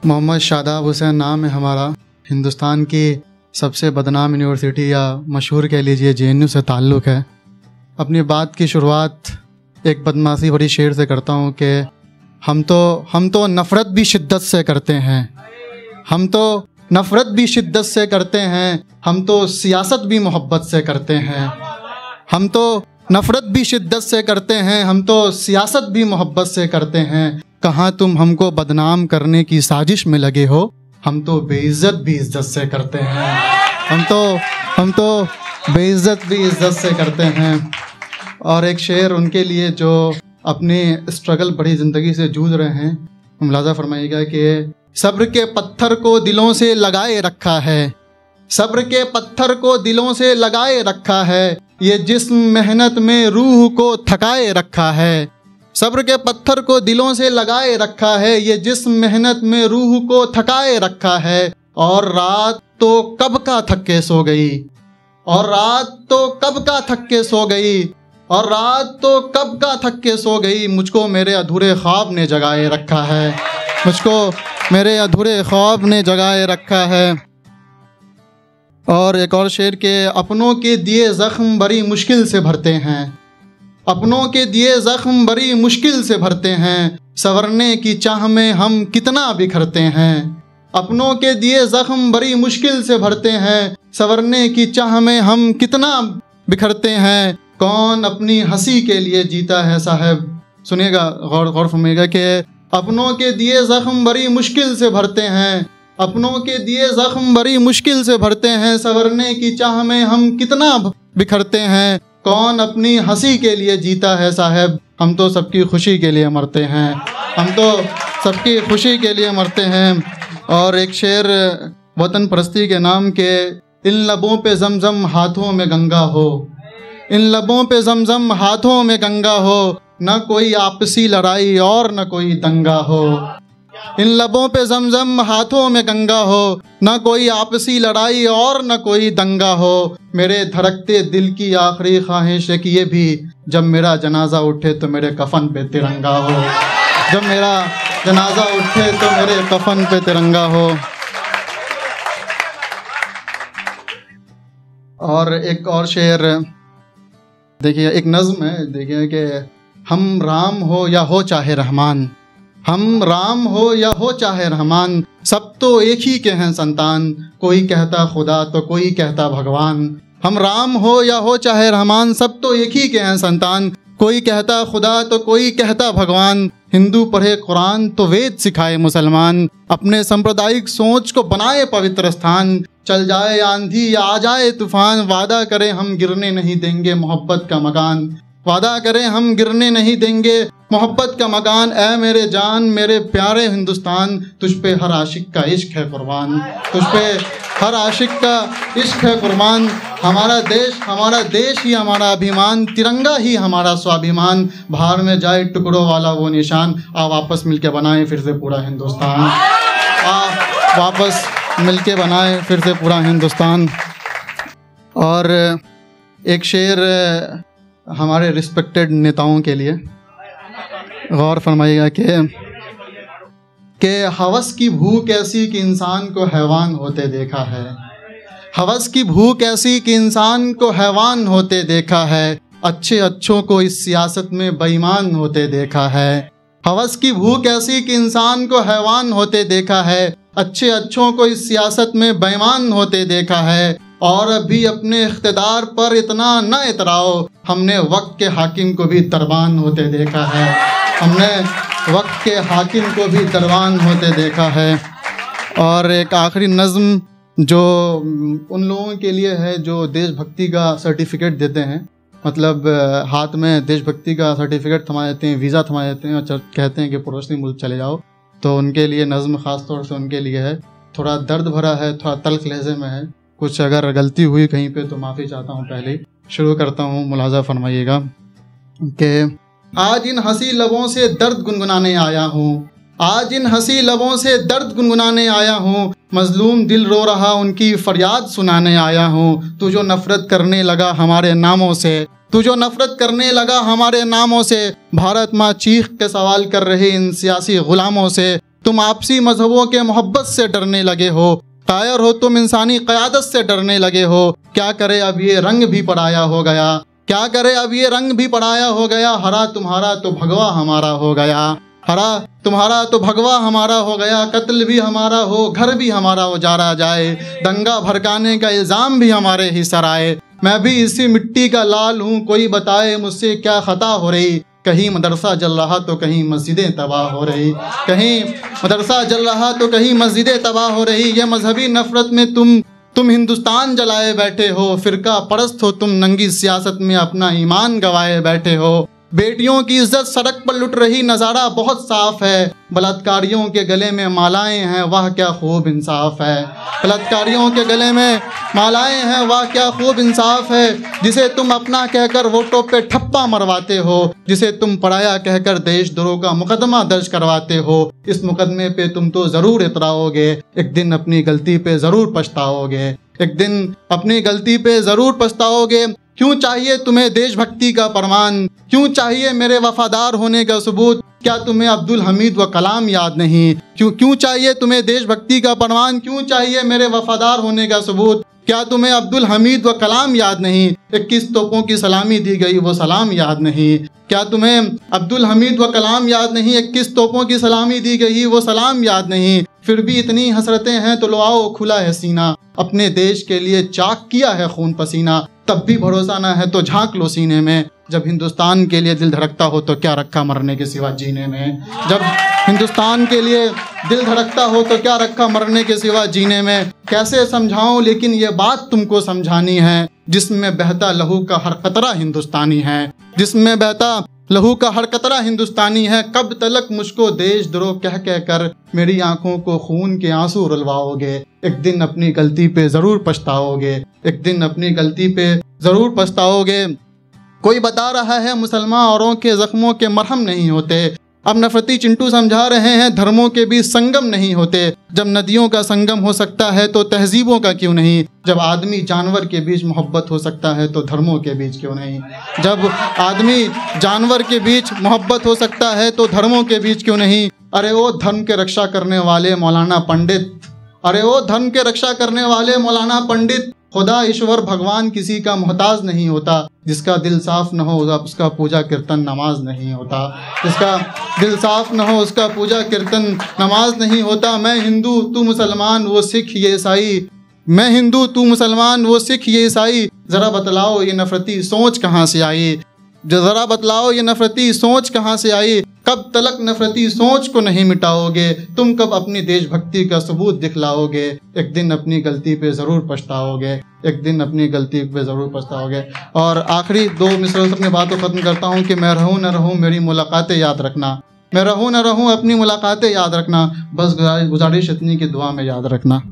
मोहम्मद शादाब हुसैन नाम है हमारा। हिंदुस्तान की सबसे बदनाम यूनिवर्सिटी या मशहूर कह लीजिए JNU से ताल्लुक़ है। अपनी बात की शुरुआत एक बदमाशी भरी शेर से करता हूँ कि हम तो नफ़रत भी शिद्दत से करते हैं, हम तो नफ़रत भी शिद्दत से करते हैं, हम तो सियासत भी मोहब्बत से करते हैं। हम तो नफ़रत भी शिद्दत से करते हैं, हम तो सियासत भी मोहब्बत से करते हैं। कहाँ तुम हमको बदनाम करने की साजिश में लगे हो, हम तो बेइज्जत भी इज्जत से करते हैं। हम तो बेइज्जत भी इज्जत से करते हैं। और एक शेर उनके लिए जो अपनी स्ट्रगल बड़ी ज़िंदगी से जूझ रहे हैं, मुलाज़ा फरमाइएगा कि सब्र के पत्थर को दिलों से लगाए रखा है, सब्र के पत्थर को दिलों से लगाए रखा है, ये जिस्म मेहनत में रूह को थकाए रखा है। सब्र के पत्थर को दिलों से लगाए रखा है, ये जिस्म मेहनत में रूह को थकाए रखा है। और रात तो कब का थक के सो गई, और रात तो कब का थक के सो गई, और रात तो कब का थक के सो गई। मुझको मेरे अधूरे ख्वाब ने जगाए रखा है, मुझको मेरे अधूरे ख्वाब ने जगाए रखा है। और एक और शेर के अपनों के दिए ज़ख्म बड़ी मुश्किल से भरते हैं, अपनों के दिए ज़ख्म बड़ी मुश्किल से भरते हैं, संवरने की चाह में हम कितना बिखरते हैं। अपनों के दिए ज़ख्म बड़ी मुश्किल से भरते हैं, संवरने की चाह में हम कितना बिखरते हैं। कौन अपनी हंसी के लिए जीता है साहब, सुनिएगा गौर फरमाइएगा कि अपनों के दिए ज़ख्म बड़ी मुश्किल से भरते हैं, अपनों के दिए ज़ख्म बड़ी मुश्किल से भरते हैं, संवरने की चाह में हम कितना बिखरते हैं। कौन अपनी हंसी के लिए जीता है साहब, हम तो सबकी खुशी के लिए मरते हैं, हम तो सबकी खुशी के लिए मरते हैं। और एक शेर वतन परस्ती के नाम के, इन लबों पे ज़मज़म हाथों में गंगा हो, इन लबों पे ज़मज़म हाथों में गंगा हो, न कोई आपसी लड़ाई और न कोई दंगा हो। इन लबों पे ज़मज़म हाथों में गंगा हो, न कोई आपसी लड़ाई और न कोई दंगा हो। मेरे धड़कते दिल की आखिरी ख्वाहिश है कि ये भी जब मेरा जनाजा उठे तो मेरे कफन पे तिरंगा हो, जब मेरा जनाजा उठे तो मेरे कफन पे तिरंगा हो। और एक और शेर देखिए, एक नज़्म है, देखिए कि हम राम हो या हो चाहे रहमान, हम राम हो या हो चाहे रहमान, सब तो एक ही के हैं संतान, कोई कहता खुदा तो कोई कहता भगवान। हम राम हो या हो चाहे रहमान, सब तो एक ही के हैं संतान, कोई कहता खुदा तो कोई कहता भगवान। हिंदू पढ़े कुरान तो वेद सिखाए मुसलमान, अपने सांप्रदायिक सोच को बनाए पवित्र स्थान। चल जाए आंधी या आ जाए तूफान, वादा करें हम गिरने नहीं देंगे मोहब्बत का मकान, वादा करें हम गिरने नहीं देंगे मोहब्बत का मकान। ऐ मेरे जान मेरे प्यारे हिंदुस्तान, तुझ पे हर आशिक का इश्क है कुर्बान, तुझ पे हर आशिक का इश्क है कुर्बान। हमारा देश ही हमारा अभिमान, तिरंगा ही हमारा स्वाभिमान। बाहर में जाए टुकड़ों वाला वो निशान, आ वापस मिलके बनाए फिर से पूरा हिंदुस्तान, आ वापस मिलके बनाए फिर से पूरा हिंदुस्तान। और एक शेर हमारे रिस्पेक्टेड नेताओं के लिए, गौर फरमाइएगा कि हवस की भूख ऐसी कि इंसान को हैवान होते देखा है, हवस की भूख ऐसी कि इंसान को हैवान होते देखा है। अच्छे अच्छों को इस सियासत में बेईमान होते देखा है, हवस की भूख ऐसी कि इंसान को हैवान होते देखा है। अच्छे अच्छों को इस सियासत में बेईमान होते देखा है। और अभी अपने इख्तिदार पर इतना न इतराओ, हमने वक्त के हाकिम को भी दरबान होते देखा है, हमने वक्त के हाकिम को भी दरबान होते देखा है। और एक आखिरी नज़्म जो उन लोगों के लिए है जो देशभक्ति का सर्टिफिकेट देते हैं, मतलब हाथ में देशभक्ति का सर्टिफिकेट थमा देते हैं, वीज़ा थमा देते हैं और कहते हैं कि पड़ोसी मुल्क चले जाओ, तो उनके लिए नज़्म ख़ास तौर से उनके लिए है। थोड़ा दर्द भरा है, थोड़ा तल्ख़ लहज़े में है, कुछ अगर गलती हुई कहीं पे तो माफ़ी चाहता हूँ। पहले शुरू करता हूँ, मुलाज़ा फरमाइएगा कि आज इन हंसी लबों से दर्द गुनगुनाने आया हूँ, आज इन हंसी लबों से दर्द गुनगुनाने आया हूँ। मजलूम दिल रो रहा उनकी फरियाद सुनाने आया हूँ। तू जो नफ़रत करने लगा हमारे नामों से, तू जो नफ़रत करने लगा हमारे नामों से, भारत माँ चीख के सवाल कर रही इन सियासी ग़ुलामों से। तुम आपसी मजहबों के मोहब्बत से डरने लगे हो, कायर हो तुम इंसानी क़यादत से डरने लगे हो। क्या करे अब ये रंग भी पराया हो गया, क्या करे अब ये रंग भी पराया हो गया। हरा तुम्हारा तो भगवा हमारा हो गया, हरा तुम्हारा तो भगवा हमारा हो गया। कत्ल भी हमारा हो, घर भी हमारा उजारा जाए, दंगा भड़काने का इल्ज़ाम भी हमारे ही सर आए। मैं भी इसी मिट्टी का लाल हूँ, कोई बताए मुझसे क्या ख़ता हो रही। कहीं मदरसा जल रहा तो कहीं मस्जिदें तबाह हो रही, कहीं मदरसा जल रहा तो कहीं मस्जिदें तबाह हो रही। ये मजहबी नफरत में तुम हिंदुस्तान जलाए बैठे हो, फिरका परस्त हो तुम, नंगी सियासत में अपना ईमान गवाए बैठे हो। बेटियों की इज्जत सड़क पर लुट रही, नज़ारा बहुत साफ है। बलात्कारियों के गले में मालाएं हैं, वाह क्या खूब इंसाफ है। बलात्कारियों के गले में मालाएं हैं, वाह क्या खूब इंसाफ है। जिसे तुम अपना कहकर वोटों पे ठप्पा मरवाते हो, जिसे तुम पराया कहकर देशद्रोह का मुकदमा दर्ज करवाते हो, इस मुकदमे पे तुम तो ज़रूर इतराओगे। एक दिन अपनी गलती पे ज़रूर पछताओगे, एक दिन अपनी गलती पे ज़रूर पछताओगे। क्यों चाहिए तुम्हें देशभक्ति का प्रमाण, क्यों चाहिए मेरे वफादार होने का सबूत। क्या तुम्हें अब्दुल हमीद व कलाम याद नहीं, क्यों चाहिए तुम्हें देशभक्ति का प्रमाण, क्यों चाहिए मेरे वफादार होने का सबूत। क्या तुम्हें अब्दुल हमीद व कलाम याद नहीं, 21 तोपों की सलामी दी गई वो सलाम याद नहीं। क्या तुम्हें अब्दुल हमीद व कलाम याद नहीं, 21 तोपों की सलामी दी गई वो सलाम याद नहीं। फिर भी इतनी हसरतें हैं तो लो आओ खुला है सीना, अपने देश के लिए चाक किया है खून पसीना। तब भी भरोसा ना है तो झांक लो सीने में, जब हिंदुस्तान के लिए दिल धड़कता हो तो क्या रखा मरने के सिवा जीने में। जब हिंदुस्तान के लिए दिल धड़कता हो तो क्या रखा मरने के सिवा जीने में। कैसे समझाऊं लेकिन ये बात तुमको समझानी है, जिसमें बहता लहू का हर कतरा हिंदुस्तानी है, जिसमें बहता लहू का हर कतरा हिंदुस्तानी है। कब तलक मुझको देशद्रोह कह कह कर मेरी आंखों को खून के आंसू रुलवाओगे। एक दिन अपनी गलती पे ज़रूर पछताओगे, एक दिन अपनी गलती पे ज़रूर पछताओगे। कोई बता रहा है मुसलमान औरों के ज़ख्मों के मरहम नहीं होते। अब नफरती चिंटू समझा रहे हैं धर्मों के बीच संगम नहीं होते। जब नदियों का संगम हो सकता है तो तहजीबों का क्यों नहीं। जब आदमी जानवर के बीच मोहब्बत हो सकता है तो धर्मों के बीच क्यों नहीं। जब आदमी जानवर के बीच मोहब्बत हो सकता है तो धर्मों के बीच क्यों नहीं। अरे वो धर्म के रक्षा करने वाले मौलाना पंडित, अरे वो धर्म के रक्षा करने वाले मौलाना पंडित, खुदा ईश्वर भगवान किसी का मोहताज नहीं होता। जिसका दिल साफ न हो उसका पूजा कीर्तन नमाज नहीं होता। जिसका दिल साफ न हो उसका पूजा कीर्तन नमाज नहीं होता। मैं हिंदू तू मुसलमान वो सिख ये ईसाई, मैं हिंदू तू मुसलमान वो सिख ये ईसाई। ज़रा बतलाओ ये नफरती सोच कहाँ से आई, ज़रा बतलाओ ये नफरती सोच कहाँ से आई। कब तलक नफरती सोच को नहीं मिटाओगे, तुम कब अपनी देशभक्ति का सबूत दिखलाओगे। एक दिन अपनी गलती पे ज़रूर पछताओगे, एक दिन अपनी गलती पे ज़रूर पछताओगे। और आखिरी 2 मिसरों से अपनी बात को ख़त्म करता हूँ कि मैं रहूँ न रहूँ मेरी मुलाकातें याद रखना, मैं रहूँ न रहूँ अपनी मुलाकातें याद रखना। बस गुजारिश इतनी कि दुआ में याद रखना।